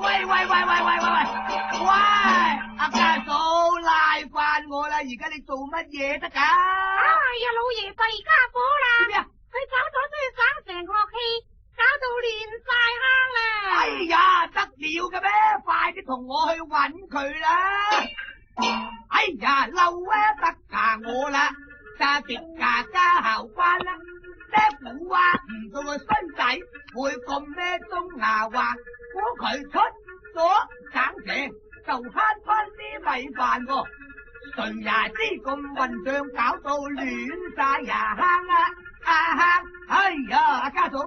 喂！阿家嫂拉慣我啦，而家你做乜嘢得㗎？哎呀，老爺弊家伙啦！咩啊？佢走咗出去省城學戲，搞到亂晒坑啦！哎呀，得了嘅咩？快啲同我去搵佢啦！哎呀，嬲啊得架我啦，揸極架家校關啦，咩估啊唔到個衰仔會咁咩中牙話，估佢出咗省城就慳翻啲米飯喎，誰也知咁混帳搞到亂晒呀坑啊！哎呀，阿家嫂，究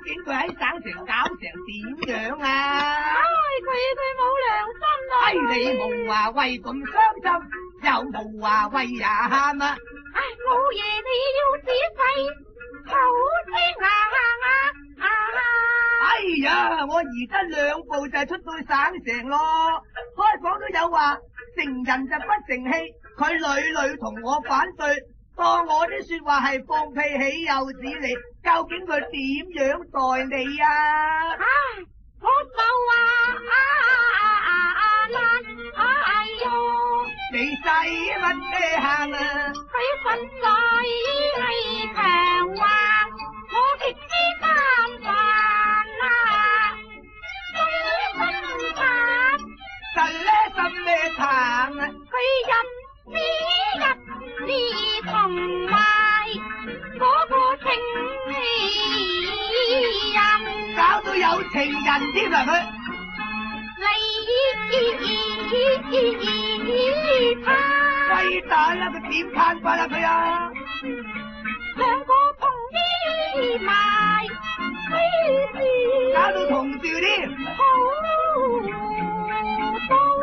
竟佢喺省城搞成點樣啊？佢冇良心啊！你冇話為咁傷心，又冇話為也喊啊！老爺你要仔細好聽哎呀，我移得兩步就出到省城咯，開房都有話成人就不成器，佢屢屢同我反對，當我啲說話係放屁起幼子嚟，究竟佢點樣待你啊？我就話哎喲，你使乜嘢喊啊？佢實在係強橫，我極之擔煩啊！神呢心咩痰啊？佢入呢同埋嗰個情人，搞到有情人添啊佢！喂大啦，佢點攤法啊佢啊？兩個同啲埋，搞到同住添，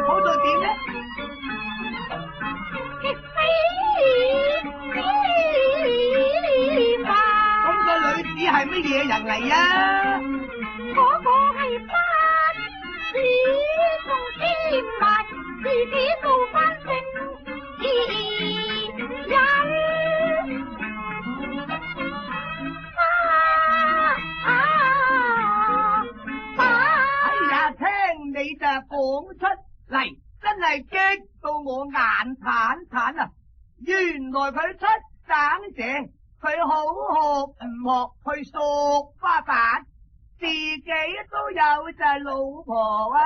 好到點呢？咁個女子係乜嘢人嚟啊？嗰個係不是同添埋，自己做翻正人。哎呀，聽你就講出嚟，真係激到我眼坦坦啊！原來佢出省城，佢好學唔學去索花飯，自己都有隻老婆啊，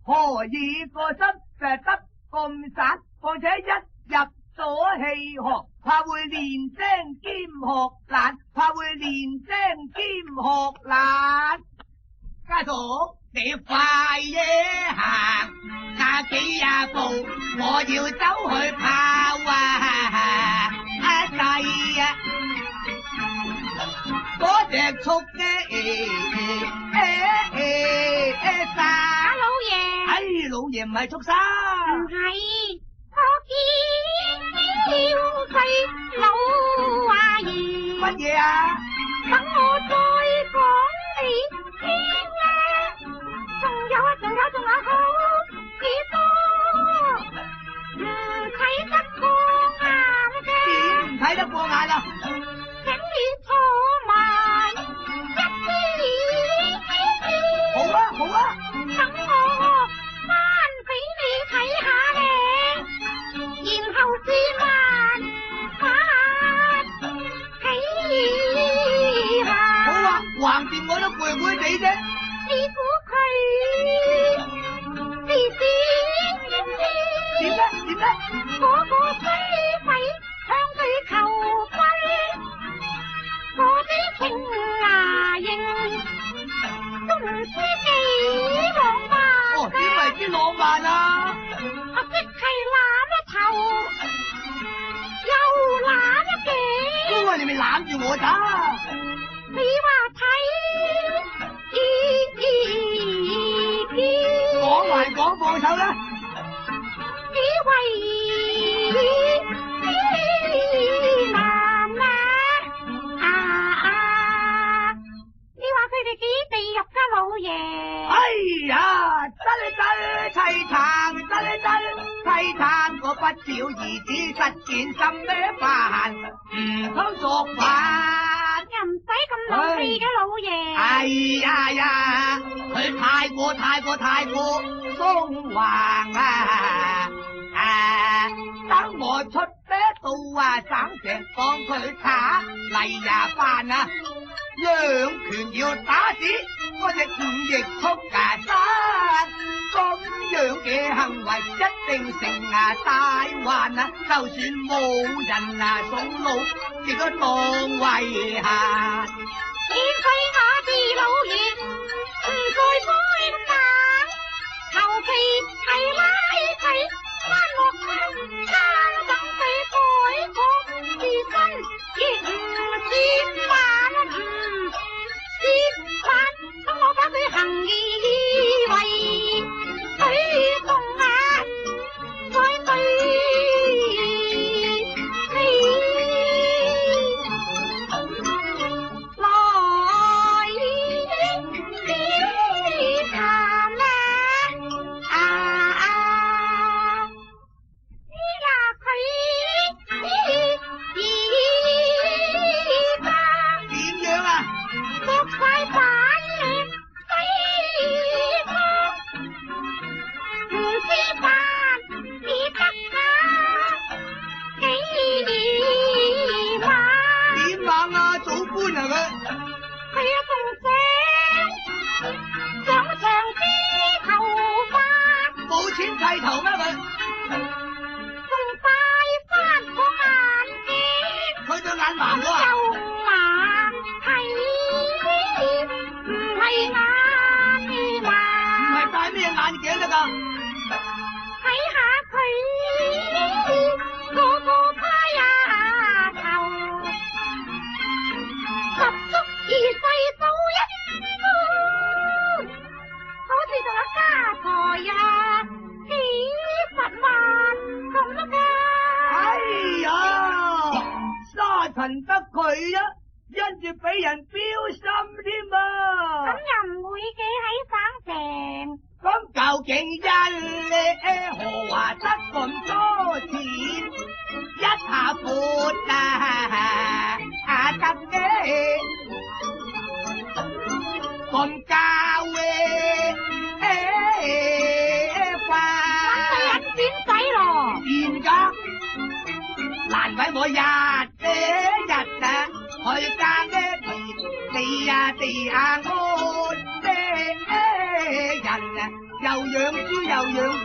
何以個心就得咁散？況且一入咗戲學，怕會練精兼學懶，怕會練精兼學懶。家嫂，你快嘢行，下幾廿步，我要走去跑啊！仔啊，嗰隻畜嘅生，老爺，老爺唔係畜生，唔係，我見要細佬阿姨，乜嘢啊？等我再講你聽啊！仲有好幾多唔睇得過眼嘅，點唔睇得過眼啊？請你坐埋一啲，好啊，等我翻俾你睇下咧，然後至慢慢起下。好啊，橫掂我都攰攰地啫。你估佢點咧？嗰個衰鬼向佢求婚，嗰啲情牙形都唔知幾浪漫。點為之浪漫啊？即係攬一頭，又攬一頸。因為你咪攬住我咋？你話睇？講還講，放手啦！幾位男你話佢哋幾地獄㗎老爺？哎呀，得凄慘，凄慘個不孝兒子實踐心咩煩，唔通作反？又唔使咁老氣嘅老爺。哎呀，佢太過鬆橫等我出得到省城幫佢查嚟呀飯兩拳要打死嗰隻五翼速生，咁樣嘅行為一定成大患就算冇人送路，亦都當遺憾。免費我哋老爺唔再開冷，求其係拉佢翻落山，等佢改過自身，亦唔算晚接晚，等我把佢行義為佢動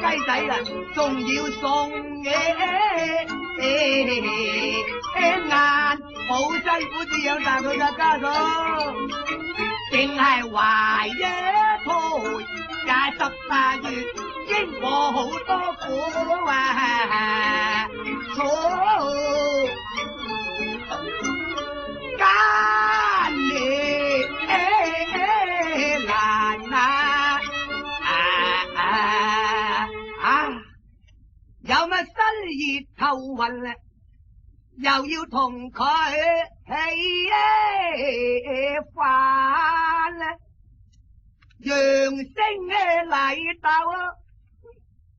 再對仲要送嘢好辛苦至養大佢嘅家嫂，淨係懷一胎也18月，經過好多苦艱難有乜新熱頭暈又要同佢起飯揚聲禮鬥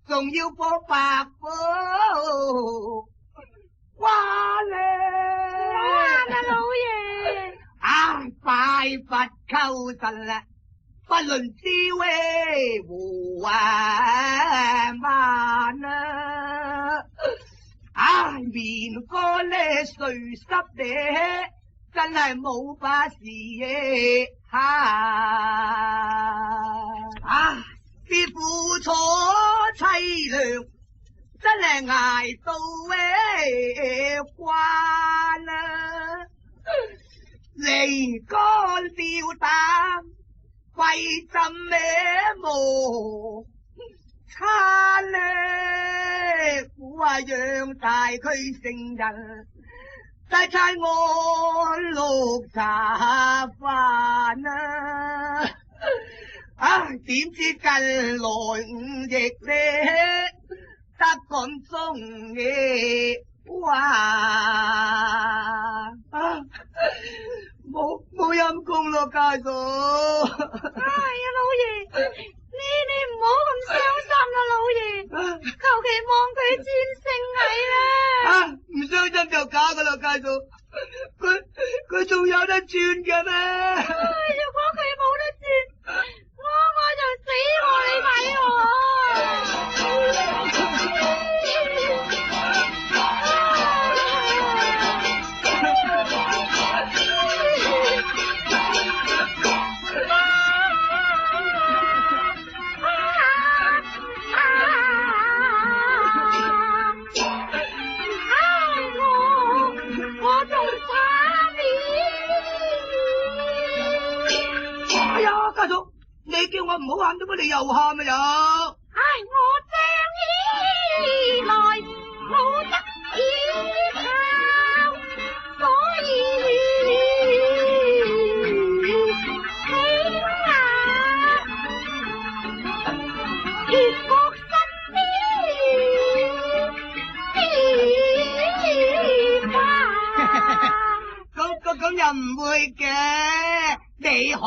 仲要播白虎哇咧老爺拜佛求神啦，不論滋味胡慢面乾咧碎濕咧，真係冇把事啲苦楚凄涼，真係捱到關離肝吊膽，貴浸磨差咧苦養大佢成人，大餐安樂茶飯點知近來5日咧得咁中嘅冇陰功咯，家嫂。老爺，你唔好咁傷心啦，老爺，求其望佢轉性唔傷心就假噶啦，家嫂。佢仲有得轉嘅咩？如果佢冇得轉，我家嫂，你叫我唔好喊，點解你又喊啊又？唉，我正以來冇得依靠，所以起啊，越覺身邊花。咁又唔會嘅，你何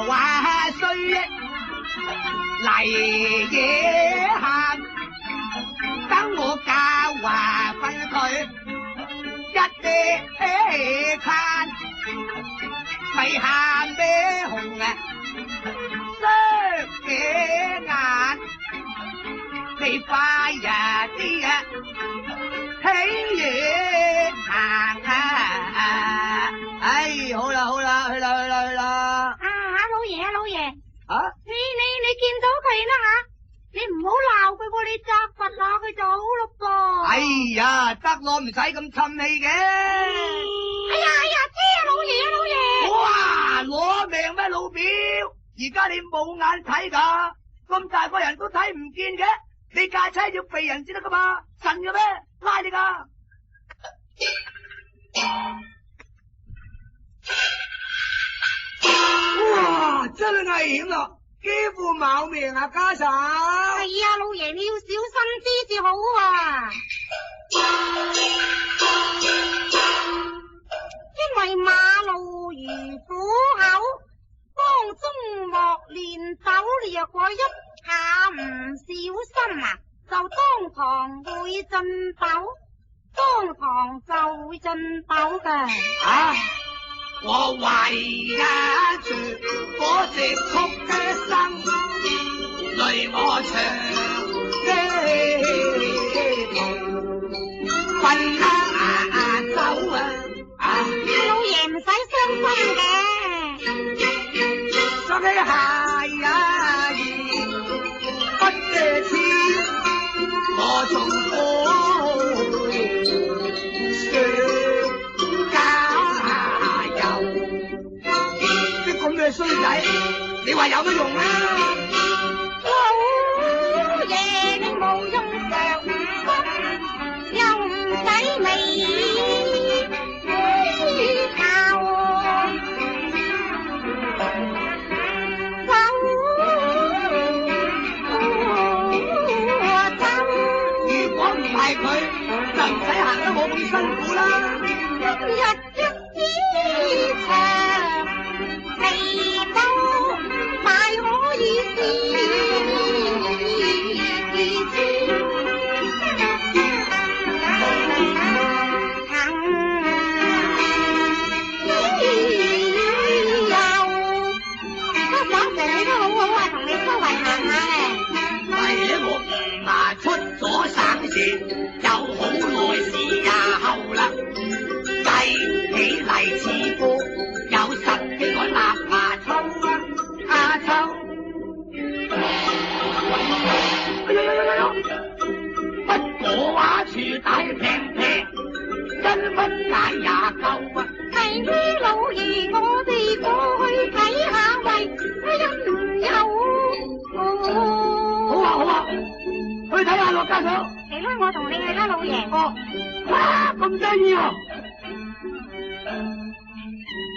話衰嚟嘢喊？等我教話訓佢一啲餐，咪喊咩紅啊？雙嘅眼，你快呀啲啊，起嘢行啊！哎，好啦，去啦。啊，老爺，啊？你見到佢啦吓，你唔好鬧佢喎，你責罰下佢就好咯噃。哎呀，得咯，唔使咁氹氣嘅。哎呀，知啊，老爺。哇，攞命咩老表？而家你冇眼睇噶，咁大個人都睇唔見嘅，你駕車要避人先得噶嘛，神嘅咩？拉你噶！哇，真係危險啦，幾乎冇命啊，家嫂。係啊，老爺你要小心啲至好啊。因為馬路如虎口，當中莫亂走，略過一下唔小心啊，就當堂會進斗，當堂就會進斗㗎。啊！我圍一住嗰隻曲嘅生，累我長嘅瞓走啊！老爺唔使傷心嘅，想起係啊不借錢，我仲可衰仔，你話有乜用啊？老爺你冇用上又唔使你教，如果唔係佢，就唔使行得我咁辛苦啦。日日之長。嚟到大可以試行又家嫂成你都好好啊，同你周圍行下咧。係我出咗省市，有好耐時也後啦，計起嚟似乎有10幾個臘麻秋啊，秋。不過話處大平平，1蚊奶也夠啊。係呢老爺，我哋過去睇下喂，有唔有？好啊，去睇下羅家嫂。嚟啦，我同你去啦，老爺。哦，哇，咁得意喎！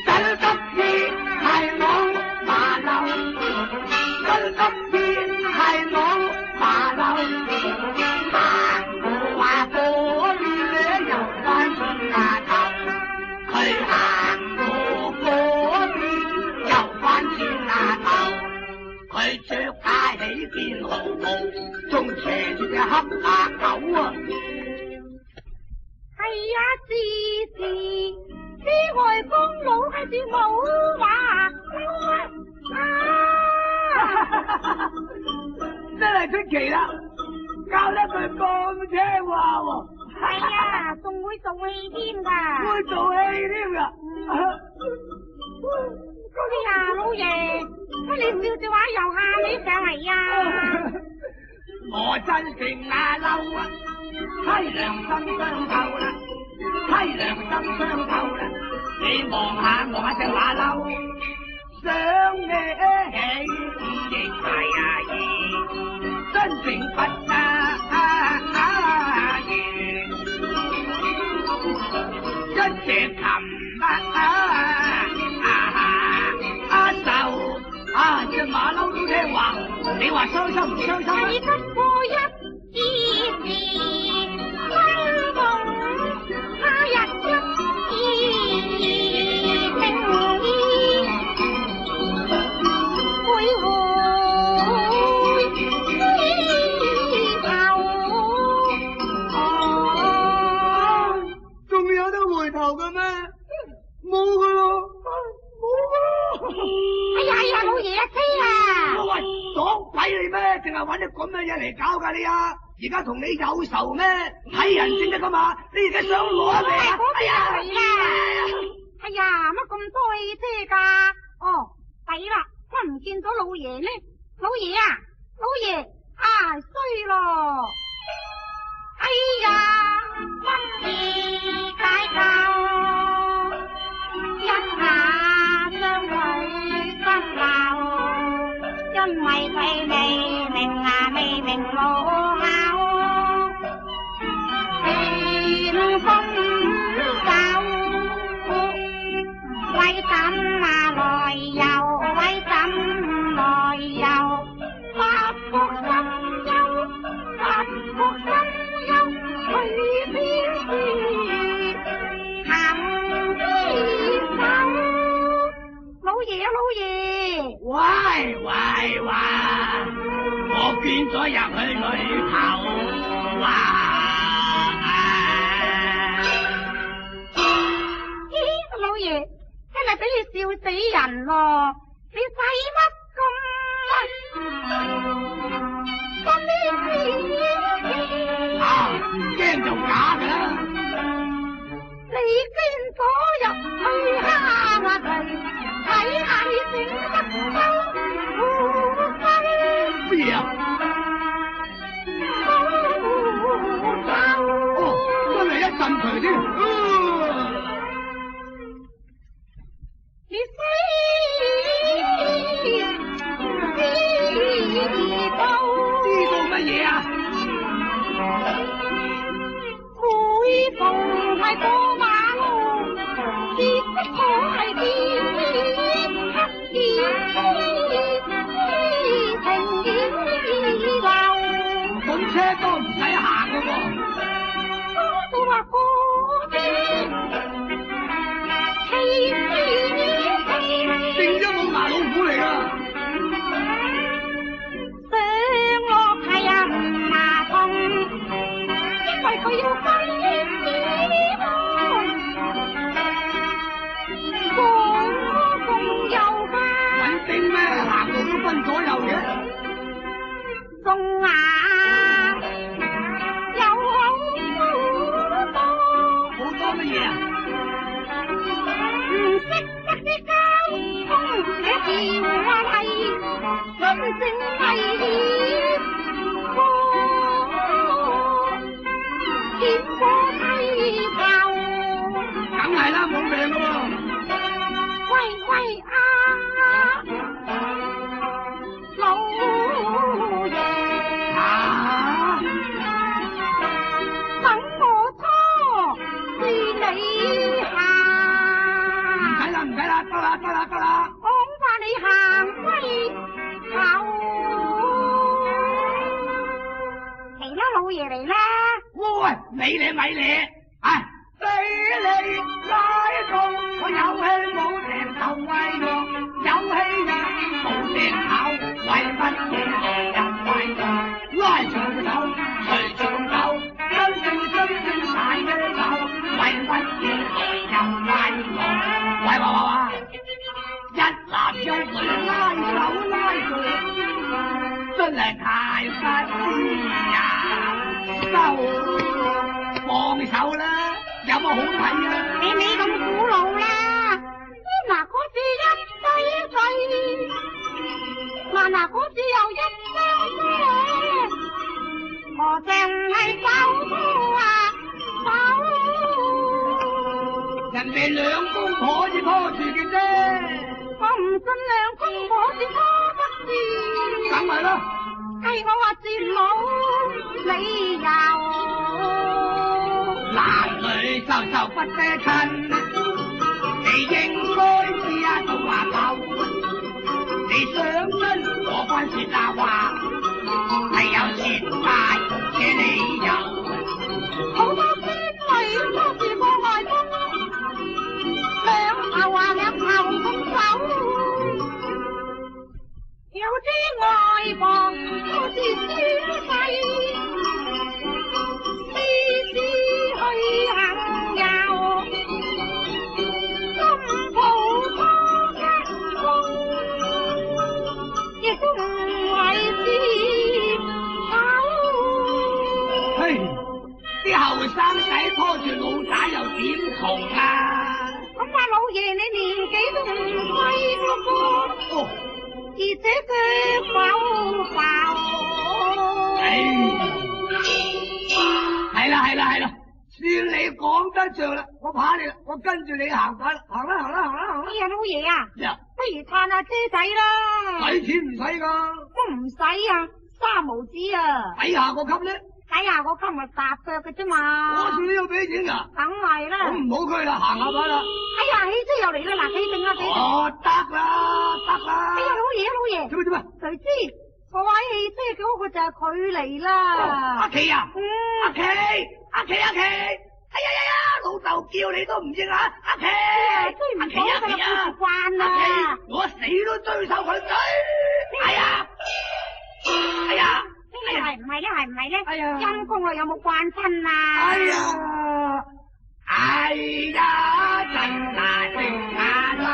真急天係我馬騮，真急天係我馬騮，行過話嗰邊又翻轉下頭，佢行過嗰邊又翻轉下頭，佢着太起件紅袍，仲騎住隻黑馬狗啊！係啊，時啲外公佬係住冇話真係出奇啦，教得佢咁聽話喎。係啊，仲會做戲添㗎。會做戲添㗎。哎呀，老爺，乜你笑笑話又喊起上嚟呀？我真正啊嬲啊，淒良心傷透啦，淒良心傷透啦，你望下隻馬騮，想起真正不一隻琴隻馬騮都聽話，你話傷心唔傷心？係不過一件事，心動他日一意情意，會仲有得回頭嘅咩？冇噶咯，冇噶咯。哎呀，老爺啊，飛啊！喂，撞鬼你咩？淨係搵啲咁嘅嘢嚟搞噶你啊！而家同你有仇咩？睇人先得噶嘛！你而家想攞咩啊？哎呀，嚟啦！哎呀，乜咁多汽車噶？哦，抵啦，我唔見咗老爺呢。老爺啊，老爺啊，衰咯！哎呀，乜事解救？一下將佢心鬧，因為佢未明未明路口，天風走，為怎來遊？為怎來遊？八國心憂，八國心憂，去邊處？行邊走？老爺啊，老爺！喂，我捐咗入去裏頭啊！咦，老爺，真係俾你笑死人咯！你使乜咁啊，唔驚就假噶啦！你捐咗入去蝦我哋，睇下你整得收乜嘢啊？真係一陣除添。你知道乜嘢啊？每逢係過馬路，結果係見黑情意流，咁車都唔使行噶喎。多到話嗰啲變咗冇牙老虎嚟噶。上落係啊唔麻痛，因為佢要分點我仲有噶。穩定咩？行路都分左右嘅。仲有好多。好多乜嘢啊？唔識得啲交通嘅條例，真正危險險過梯頭。梗係啦，冇命噶喎。喂啊，老爺，等我拖住你行。唔使啦，得啦。恐怕你行歸頭。嚟啦，老爺嚟啦！喂，咪你，唉，俾你拉到我有氣冇成頭威喎，有氣冇成頭，為乜嘢又威喎？拉長手，隨長手，真正大嘅手，為乜嘢又威喎？喂，一男一女拉手，真係太不知呀！放手啦，有乜好睇啊？你咁古老啦，嗱嗰次一對對，嗱嗰次又一雙雙，我淨係手拖啊手。人哋兩公婆至拖住嘅啫，我唔信兩公婆至拖得住。咪啦。係我話絕冇理由。男女授受不得親，你應該知啊做話頭。你想真我番說大話，係有絕大嘅理由。好多天為多住個外公，兩頭話兩頭咁走。有啲外婆好似轉世，次次去行遊，咁普通嘅風，亦都唔係節手。嘿，啲後生仔拖住老打又點同啊？咁啊，老爺你年紀都唔細個噃。哦。而且佢否否？係啦，算你講得着啦，我怕你啦，我跟住你行返啦，行啦。哎呀，老爺啊，呀，不如嘆下車仔啦。使錢唔使噶？都唔使啊，3毫子啊。底下個級咧？底下個級咪搭腳嘅啫嘛。我算你要俾錢噶？梗係啦。咁唔好拘啦，行下吧啦。哎呀，汽車又嚟啦，嗱，企定啦，企定。哦，得啦。哎呀，老爺。做咩？誰知我喺汽車嗰個就係佢嚟啦。阿琪啊，阿琪，哎呀，老豆叫你都唔應啊，阿琪，追唔到佢啦，慣啦。我死都追手佢追，哎呀，係唔係咧？哎呀，陰公啊，有冇慣親啊？哎呀，真係食眼嬲，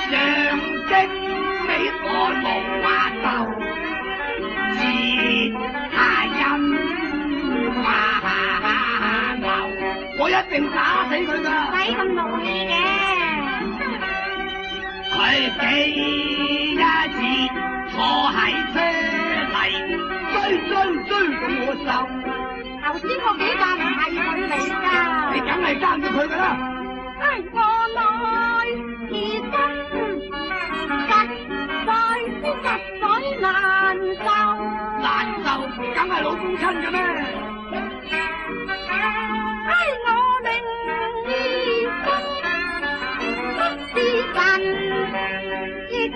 上擊你我無話鬥，自下陰話流，我一定打死佢噶。唔使咁勞氣嘅，佢幾一次坐喺車嚟追到我手。頭先嗰幾架唔係佢嚟噶，你梗係爭咗佢噶啦。我內自身實在難受，梗係老公親嘅咩？我寧願不是神，亦都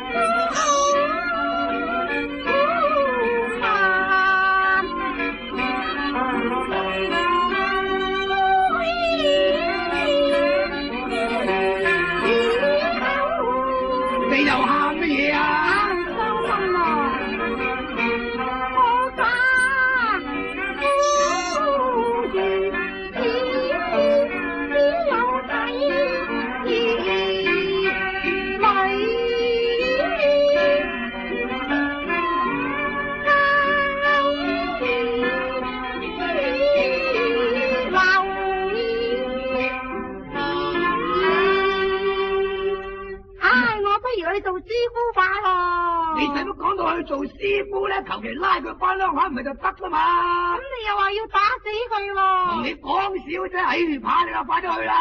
你使乜講到去做師傅咧？求其拉佢翻鄉下唔係就得啦嘛？咁你又話要打死佢咯？同你講笑啫，怕你啦，快啲去啦！